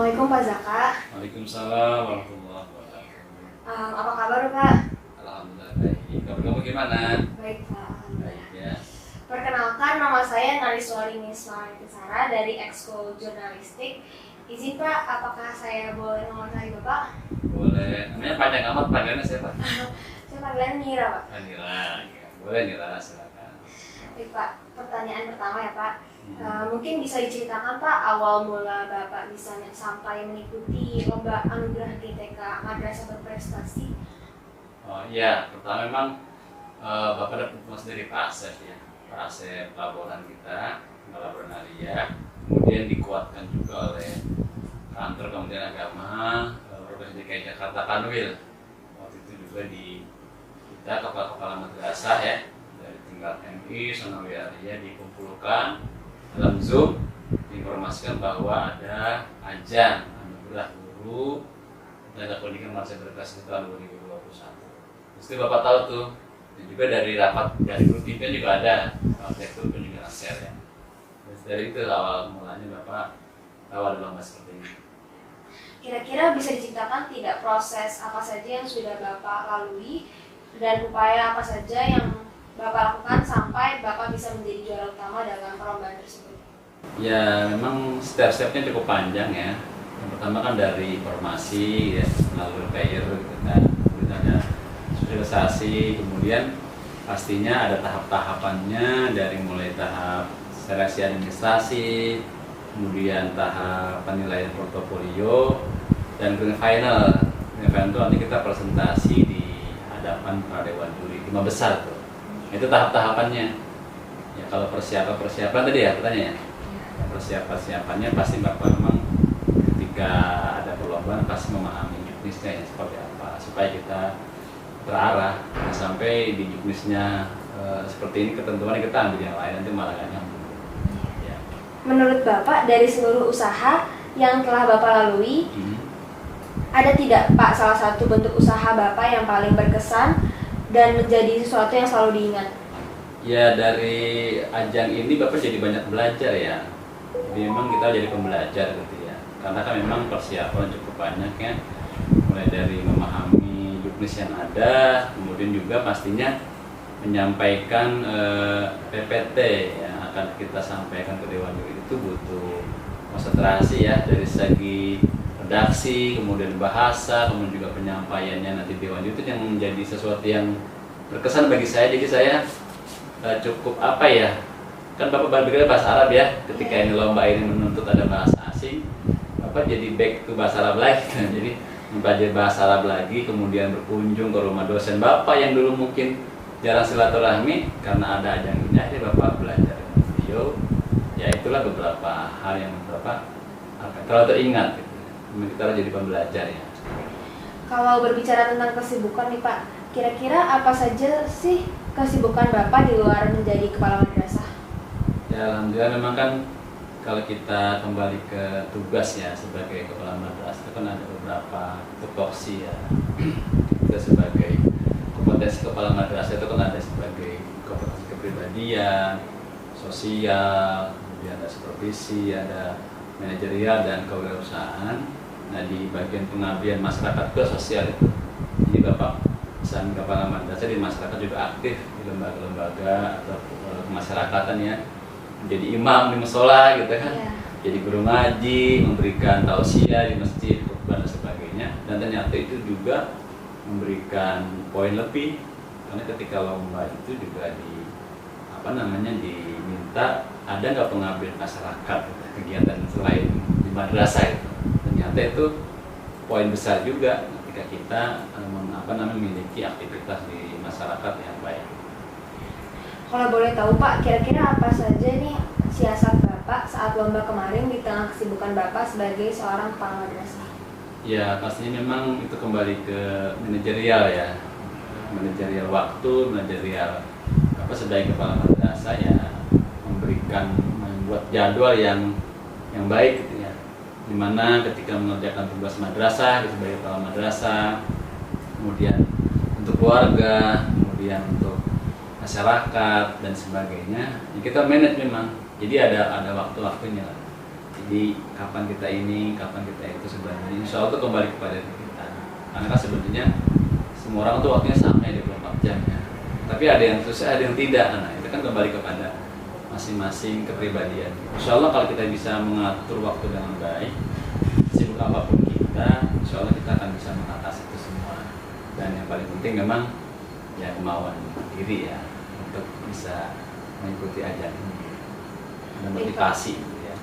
Assalamualaikum Pak Zaka. Waalaikumsalam warahmatullahi wabarakatuh. Apa kabar Pak? Alhamdulillah baik. Kabar kamu gimana? Baik Pak. Baik ya. Perkenalkan, nama saya Nariswari Nismanisara dari Ekskul Jurnalistik. Izin Pak, apakah saya boleh mengomentari Bapak? Boleh. Namanya panjang amat, panggilannya siapa? Saya panggilan Nira Pak. Nira. Ya. Boleh Nira, silakan. Baik Pak, pertanyaan pertama ya Pak. Mungkin bisa diceritakan Pak awal mula Bapak bisa sampai mengikuti lomba anugerah GTK Madrasah Berprestasi. Oh iya, pertama memang Bapak dapat informasi dari Pak Asep ya. Pak Asep laporan kita, laporan Aria. Kemudian dikuatkan juga oleh kantor Kementerian Agama, Provinsi DKI Jakarta Kanwil. Waktu itu juga di kita kepala-kepala madrasah ya dari tingkat MI, Sanawi Aria dikumpulkan dalam Zoom, diinformasikan bahwa ada ajang anugerah guru dan pendidikan madrasah berprestasi tahun 2021. Terus itu Bapak tahu tuh, dan juga dari rapat dari grup pimpinan juga ada, direktur pun juga share ya. Terus dari itu awal mulanya Bapak tahu ada lomba seperti ini. Kira-kira bisa diceritakan tidak proses apa saja yang sudah Bapak lalui dan upaya apa saja yang Bapak lakukan sampai Bapak bisa menjadi juara utama dalam perlombaan tersebut? Ya memang step-stepnya cukup panjang ya. Yang pertama kan dari informasi ya, melalui player gitu kan. Kemudian ada sosialisasi, kemudian pastinya ada tahap-tahapannya dari mulai tahap seleksi administrasi, kemudian tahap penilaian portofolio, dan grand final. Grand final itu nanti kita presentasi di hadapan para dewan juri 5 besar tuh. Itu tahap-tahapannya. Ya kalau persiapan tadi ya pertanyaannya. Persiapannya pasti Bapak memang ketika ada perlombaan pasti memahami juknisnya ya, seperti apa supaya kita terarah sampai di juknisnya seperti ini ketentuan kita ambil yang lain nanti malah gak nyambung. Ya. Menurut Bapak dari seluruh usaha yang telah Bapak lalui, ada tidak Pak salah satu bentuk usaha Bapak yang paling berkesan dan menjadi sesuatu yang selalu diingat? Ya dari ajang ini Bapak jadi banyak belajar ya. Jadi memang kita jadi pembelajar gitu ya. Karena kan memang persiapan cukup banyak ya. Mulai dari memahami juknis yang ada, kemudian juga pastinya menyampaikan PPT yang akan kita sampaikan ke Dewan Juri itu butuh konsentrasi ya dari segi redaksi, kemudian bahasa, kemudian juga penyampaiannya nanti Dewan Juri itu yang menjadi sesuatu yang berkesan bagi saya. Jadi saya cukup apa ya, kan Bapak berbicara bahasa Arab ya, ketika ini lomba ini menuntut ada bahasa asing, Bapak jadi back to bahasa Arab lagi. Jadi mempelajari bahasa Arab lagi, kemudian berkunjung ke rumah dosen Bapak yang dulu mungkin jarang silaturahmi, karena ada ajang ini akhirnya Bapak belajar dengan beliau. Ya itulah beberapa hal yang Bapak terlalu teringat gitu. Kita harus jadi pembelajar ya. Kalau berbicara tentang kesibukan nih Pak, kira-kira apa saja sih kesibukan Bapak di luar menjadi kepala madrasah? Ya alhamdulillah memang kan kalau kita kembali ke tugas ya sebagai kepala madrasah itu kan ada beberapa tupoksi ya. Kita sebagai kompetensi kepala madrasah itu kan ada sebagai kompetensi kepribadian, sosial, kemudian ada supervisi, ada manajerial dan kewirausahaan. Nah di bagian pengabdian masyarakat ke sosial itu, jadi Bapak sang kepala madrasah di masyarakat juga aktif di lembaga-lembaga atau kemasyarakatan ya, menjadi imam di musola gitu kan, jadi guru ngaji, memberikan tausiah di masjid, khutbah dan sebagainya. Dan ternyata itu juga memberikan poin lebih karena ketika lomba itu juga diminta ada nggak pengabdian masyarakat kegiatan selain di madrasah itu. Ternyata itu poin besar juga ketika kita memiliki aktivitas di masyarakat yang baik. Kalau boleh tahu Pak, kira-kira apa saja nih siasat Bapak saat lomba kemarin di tengah kesibukan Bapak sebagai seorang kepala madrasah? Ya pastinya memang itu kembali ke manajerial ya, manajerial waktu, manajerial sebagai kepala madrasah ya, membuat jadwal yang baik gitu ya, dimana ketika mengerjakan tugas madrasah sebagai kepala madrasah, kemudian untuk keluarga, kemudian untuk masyarakat dan sebagainya, ya kita manage memang. Jadi ada waktu-waktunya lah. Jadi kapan kita ini, kapan kita itu itu sebenarnya insya Allah itu kembali kepada diri kita. Karena kan sebenarnya semua orang tuh waktunya sama ya 24 jam ya. Tapi ada yang susah, ada yang tidak. Nah itu kan kembali kepada masing-masing kepribadian. Insya Allah kalau kita bisa mengatur waktu dengan baik, sibuk apapun kita, insya Allah kita akan bisa mengatasi itu semua. Dan yang paling penting memang ya kemauan diri ya untuk bisa mengikuti ajang ini dan motivasi gitu ya.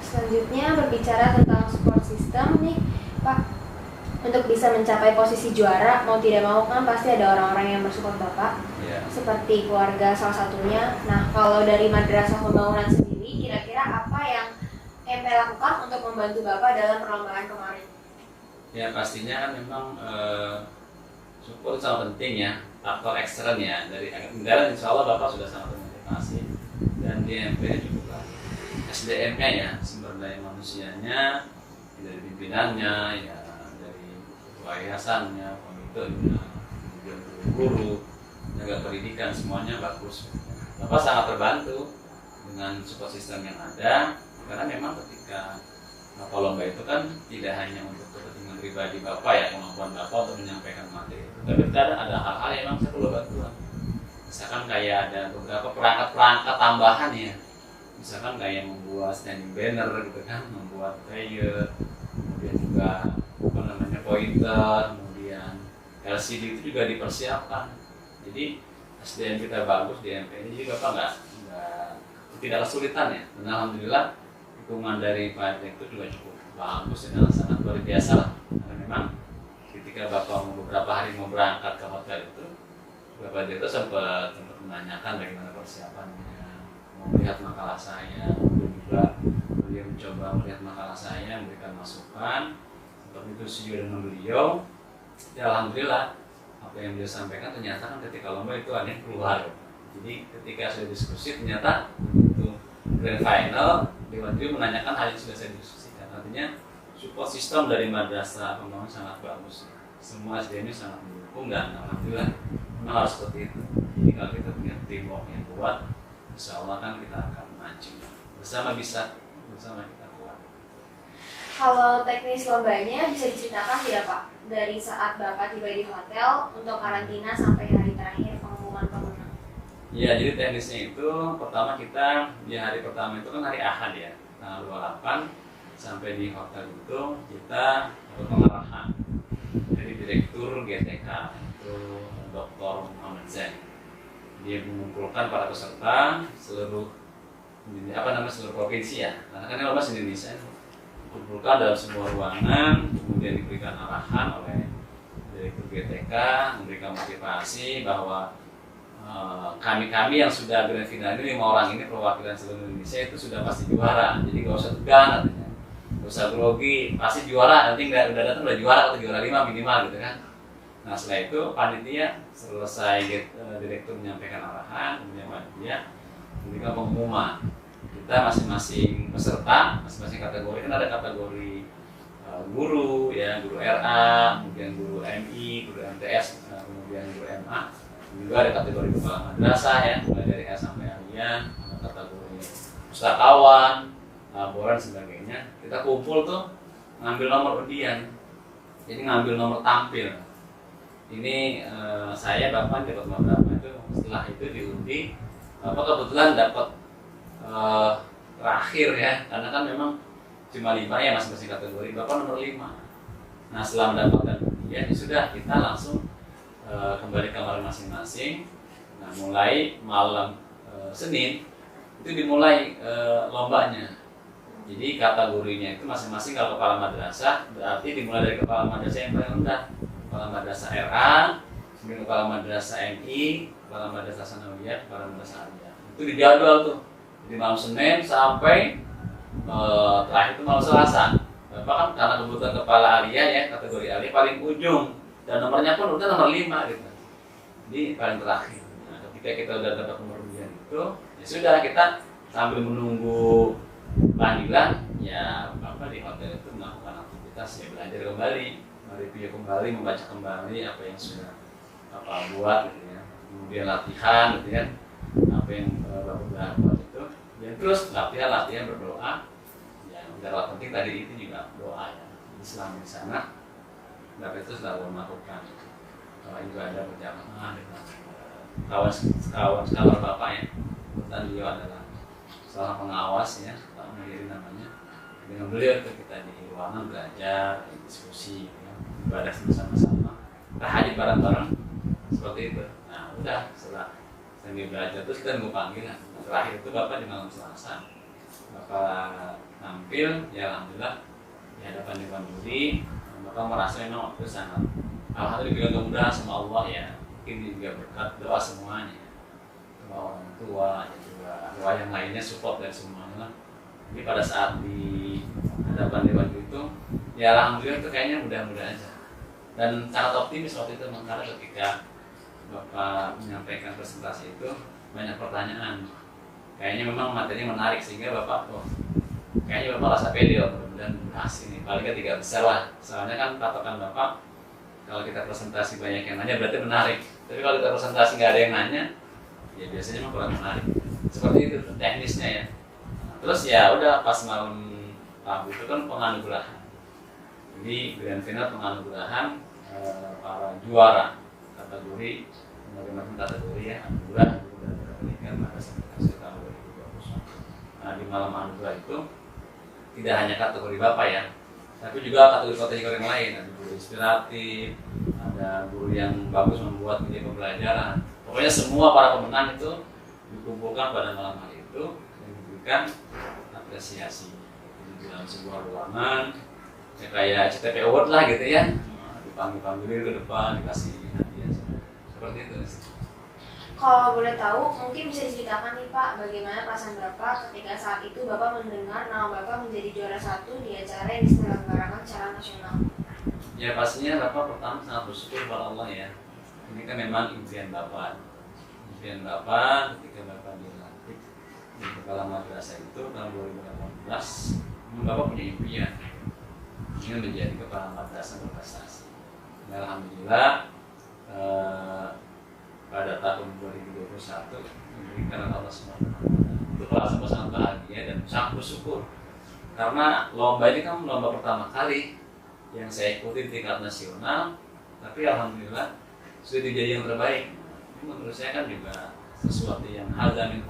Selanjutnya berbicara tentang support system nih Pak, untuk bisa mencapai posisi juara mau tidak mau kan pasti ada orang-orang yang bersupport Bapak Ya. seperti keluarga salah satunya. Nah kalau dari Madrasah Pembangunan sendiri kira-kira apa yang MP lakukan untuk membantu Bapak dalam perlombaan kemarin? Ya pastinya kan memang support sangat penting ya, faktor ekstern ya dari negara. Insya Allah Bapak sudah sangat termotivasi dan di MP juga SDM-nya ya, sumber daya manusianya dari pimpinannya ya, dari ketua yayasannya, komitenya, kemudian guru, tenaga pendidikan semuanya bagus. Bapak sangat terbantu dengan support system yang ada karena memang ketika lomba itu kan tidak hanya untuk kepentingan pribadi Bapak ya, kemampuan Bapak untuk menyampaikan materi itu, tapi ada hal-hal yang memang saya perlu bantuan. Misalkan kayak ada beberapa perangkat-perangkat tambahan ya, misalkan kayak membuat standing banner gitu kan, membuat flyer, kemudian juga apa namanya pointer, kemudian LCD itu juga dipersiapkan. Jadi SDM kita bagus di MP ini, jadi Bapak tidak kesulitan ya. Dan alhamdulillah dukungan dari Pak Direktur juga cukup bagus dan sangat luar biasa lah. Karena memang ketika Bapak beberapa hari mau berangkat ke hotel itu, Bapak Direktur sempat menanyakan bagaimana persiapannya, mau melihat makalah saya, kemudian juga beliau mencoba melihat makalah saya, memberikan masukan. Seperti itu setuju dengan beliau. Ya alhamdulillah apa yang beliau sampaikan ternyata kan ketika lomba itu ada yang keluar. Jadi ketika sudah diskusi ternyata itu grand final Dewan Juri menanyakan hal yang sudah saya diskusikan. Artinya support system dari Madrasah Pembangunan sangat bagus. Semua SDM-nya sangat mendukung dan alhamdulillah memang harus seperti itu. Jadi kalau kita punya teamwork yang kuat, insya Allah kan kita akan maju. Bersama bisa, bersama kita kuat. Kalau teknis lombanya bisa diceritakan tidak Pak? Dari saat Bapak tiba di hotel untuk karantina sampai hari terakhir pengumuman pemenang. Ya, jadi teknisnya itu pertama kita di hari pertama itu kan hari Ahad ya, tanggal 28 sampai di hotel itu kita dapat pengarahan dari Direktur GTK itu Dr. Muhammad Zain. Dia mengumpulkan para peserta seluruh provinsi ya, karena kan lomba se-Indonesia itu dikumpulkan dalam sebuah ruangan, kemudian diberikan arahan oleh Direktur GTK, memberikan motivasi bahwa kami yang sudah grand final ini 5 orang ini perwakilan seluruh Indonesia itu sudah pasti juara. Jadi gak usah tegang artinya, gak usah grogi, pasti juara. Nanti udah datang udah juara atau juara 5 minimal gitu kan. Nah setelah itu panitia selesai direktur menyampaikan arahan, kemudian panitia memberikan pengumuman. Kita masing-masing peserta, masing-masing kategori kan ada kategori guru ya, guru RA, kemudian guru MI, guru MTS, kemudian guru MA. Juga ada kategori kepala madrasah ya, mulai dari S sampai aliyah, ada kategori pustakawan, laporan sebagainya. Kita kumpul tuh ngambil nomor undian, jadi ngambil nomor tampil. Ini saya Bapak dapat beberapa itu, setelah itu diundi, Bapak kebetulan dapat terakhir ya, karena kan memang cuma 5 ya masing-masing kategori, Bapak nomor 5. Nah setelah mendapatkan undian, ya sudah kita langsung kembali ke kamar masing-masing. Nah mulai malam Senin itu dimulai lombanya. Jadi kategorinya itu masing-masing kalau kepala madrasah berarti dimulai dari kepala madrasah yang paling rendah, kepala madrasah RA, kemudian kepala madrasah MI, kepala madrasah sanawiyah, kepala madrasah aliyah. Itu dijadwal tuh. Jadi malam Senin sampai terakhir itu malam Selasa. Bapak kan karena kebutuhan kepala aliyah ya, kategori aliyah paling ujung. Dan nomornya pun udah nomor 5 gitu. Jadi paling terakhir. Nah, ketika kita udah dapat nomor undian itu, ya sudah kita sambil menunggu panggilan, ya Bapak di hotel itu melakukan aktivitas ya belajar kembali, mereview kembali, membaca kembali apa yang sudah Bapak buat gitu ya. Kemudian latihan gitu kan, apa yang Bapak udah buat itu. Dan terus latihan berdoa. Ya, yang penting tadi itu juga doa ya. Islam di sana, Bapak itu selalu melakukan ibadah berjamaah dengan kawan Bapak ya. Dan beliau adalah seorang pengawas ya, Pak Muhyiddin namanya. Dengan beliau itu kita di ruangan belajar, diskusi, ya, ibadah bersama-sama, tahajud bareng-bareng seperti itu. Nah udah setelah sambil belajar terus kita nunggu panggilan. Terakhir itu Bapak di malam Selasa, Bapak tampil, ya alhamdulillah di hadapan juri. Bapak merasa memang waktu itu sangat alhamdulillah kemudahan sama Allah ya. Ini juga berkat doa semuanya, doa orang tua, juga doa yang lainnya, support dari semuanya. Jadi pada saat di hadapan dewan itu, ya alhamdulillah itu kayaknya mudah-mudah aja. Dan sangat optimis waktu itu karena ketika Bapak menyampaikan presentasi itu banyak pertanyaan. Kayaknya memang materinya menarik sehingga Bapak kayaknya Bapak rasa pede mudah-mudahan berhasil nih. Paling kan 3 besar lah. Soalnya kan patokan Bapak kalau kita presentasi banyak yang nanya berarti menarik. Tapi kalau kita presentasi nggak ada yang nanya, ya biasanya memang kurang menarik. Seperti itu teknisnya ya. Terus ya udah pas malam Rabu itu kan penganugerahan. Jadi grand final penganugerahan para juara kategori macam kategori ya, anugerah pendidikan pada sertifikasi tahun 2021. Nah di malam anugerah itu tidak hanya kategori Bapak ya, tapi juga kategori-kategori yang lain. Ada guru inspiratif, ada guru yang bagus membuat media pembelajaran. Pokoknya semua para pemenang itu dikumpulkan pada malam hari itu dan diberikan apresiasi di dalam sebuah ruangan ya, kayak CTP Award lah gitu ya, dipanggil-panggilin ke depan, dikasih hadiah seperti itu. Kalau boleh tahu, mungkin bisa diceritakan nih Pak, bagaimana perasaan Bapak ketika saat itu Bapak mendengar nama Bapak menjadi juara 1 di acara yang diselenggarakan secara nasional? Ya pastinya Bapak pertama sangat bersyukur kepada Allah ya. Ini kan memang impian Bapak. Impian Bapak ketika Bapak dilantik di kepala madrasah itu tahun 2018, Bapak punya impian ingin menjadi kepala madrasah berprestasi. Dan alhamdulillah pada tahun 2021 diberikan Allah SWT. Itu merasa sangat bahagia dan sangat bersyukur karena lomba ini kan lomba pertama kali yang saya ikuti di tingkat nasional, tapi alhamdulillah sudah jadi yang terbaik. Menurut saya kan juga sesuatu yang hadamin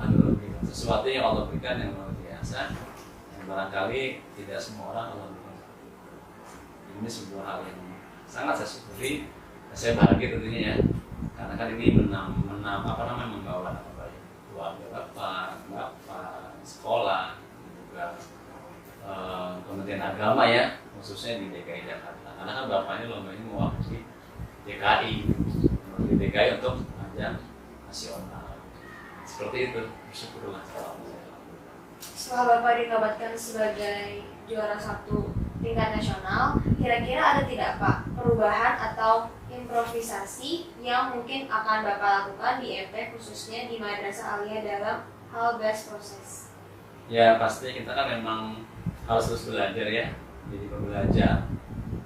sesuatu yang Allah berikan yang luar biasa, yang barangkali tidak semua orang Allah berikan. Ini sebuah hal yang sangat saya syukuri, saya bahagia tentunya ya. Karena kan ini membawa nama baik keluarga bapak, sekolah, juga Kementerian Agama ya, khususnya di DKI Jakarta. Karena kan bapaknya lomba ini mewakili DKI untuk ajang nasional. Seperti itu, bersyukurlah. Setelah Bapak dikabarkan sebagai juara 1 tingkat nasional, kira-kira ada tidak Pak perubahan atau improvisasi yang mungkin akan Bapak lakukan di MP khususnya di Madrasah Aliyah dalam hal best proses? Ya pasti kita kan memang harus terus belajar ya, jadi pembelajar.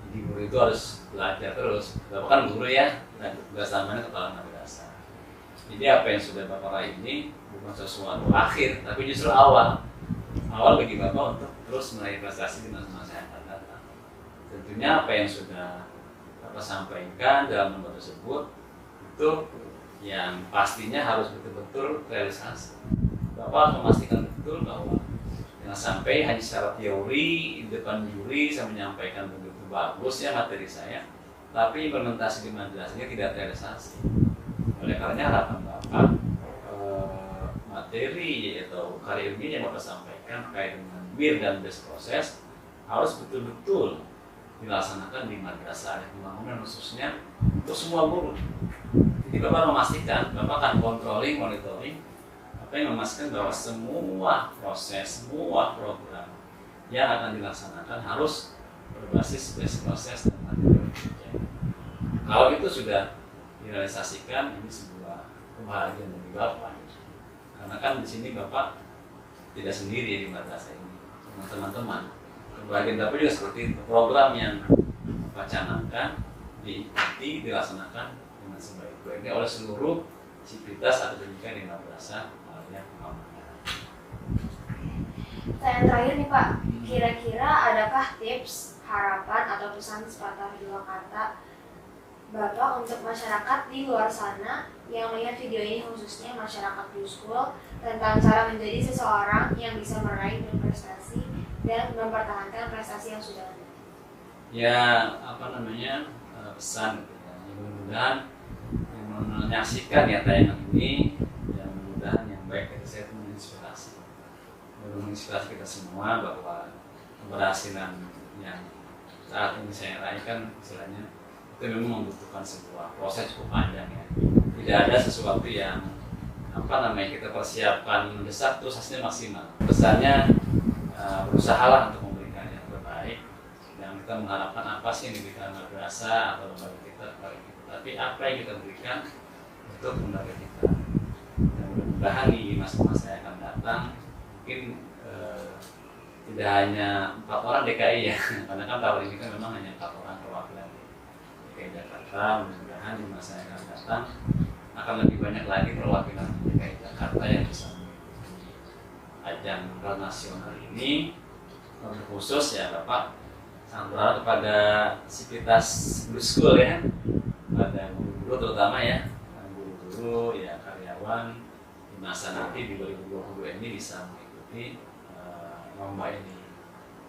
Jadi guru itu harus belajar terus. Bapak kan guru ya, dan tugas utamanya kepala madrasah. Jadi apa yang sudah Bapak raih ini bukan sesuatu akhir, tapi justru awal bagi Bapak untuk terus meraih prestasi di masa yang akan datang. Tentunya apa yang sudah Bapak sampaikan dalam lomba tersebut itu yang pastinya harus betul-betul realisasi. Bapak harus memastikan betul bahwa jangan sampai hanya secara teori di depan juri saya menyampaikan begitu bagus ya materi saya, tapi implementasi di madrasahnya tidak realisasi. Oleh karenanya harapan Bapak materi atau karya ilmiah yang Bapak sampaikan terkait dengan BIR dan best proses harus betul-betul dilaksanakan di madrasah pembangunan khususnya untuk semua guru. Jadi Bapak memastikan, Bapak akan monitoring, apa yang memastikan bahwa semua proses, semua program yang akan dilaksanakan harus berbasis best proses dan materi. Kalau itu sudah direalisasikan, ini sebuah kebahagiaan bagi Bapak. Karena kan di sini Bapak tidak sendiri di madrasah ini, teman-teman. Kebahagiaan Bapak juga seperti itu. Program yang Bapak canangkan diikuti, dilaksanakan dengan sebaik-baiknya oleh seluruh sivitas atau pendidikan di madrasah Aliyah Muhammadiyah. Pertanyaan terakhir nih Pak, kira-kira adakah tips, harapan, atau pesan sepatah dua kata Bapak untuk masyarakat di luar sana yang melihat video ini, khususnya masyarakat Blue School, tentang cara menjadi seseorang yang bisa meraih berprestasi dan mempertahankan prestasi yang sudah ada? Ya, pesan gitu ya. Mudah-mudahan yang menyaksikan ya tayangan ini, ya mudah-mudahan yang baik itu saya menginspirasi. Menginspirasi kita semua bahwa keberhasilan yang saat ini saya raih kan istilahnya itu memang membutuhkan sebuah proses cukup panjang ya. Tidak ada sesuatu yang kita persiapkan mendesak terus hasilnya maksimal. Pesannya berusahalah untuk memberikan yang terbaik, dan kita mengharapkan apa sih yang diberikan madrasah atau lembaga kita kepada kita, tapi apa yang kita berikan untuk lembaga kita. Dan mudah-mudahan di masa-masa yang akan datang mungkin tidak hanya 4 orang DKI ya, karena kan tahun ini kan memang hanya 4 orang perwakilan DKI Jakarta. Mudah-mudahan di masa yang akan datang akan lebih banyak lagi perwakilan DKI Jakarta yang bisa mengikuti ajang nasional ini. Khusus ya Bapak sangat kepada Sivitas Blue School ya, pada guru-guru terutama ya, guru-guru ya, karyawan di masa nanti di 2022 ini bisa mengikuti lomba ini.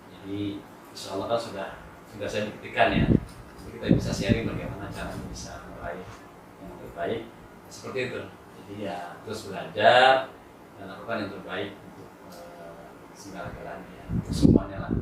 Jadi insya Allah kan sudah saya buktikan ya, jadi kita bisa sharing bagaimana cara bisa meraih yang terbaik seperti itu. Jadi ya terus belajar dan lakukan yang terbaik untuk segala-galanya ya, untuk semuanya lah.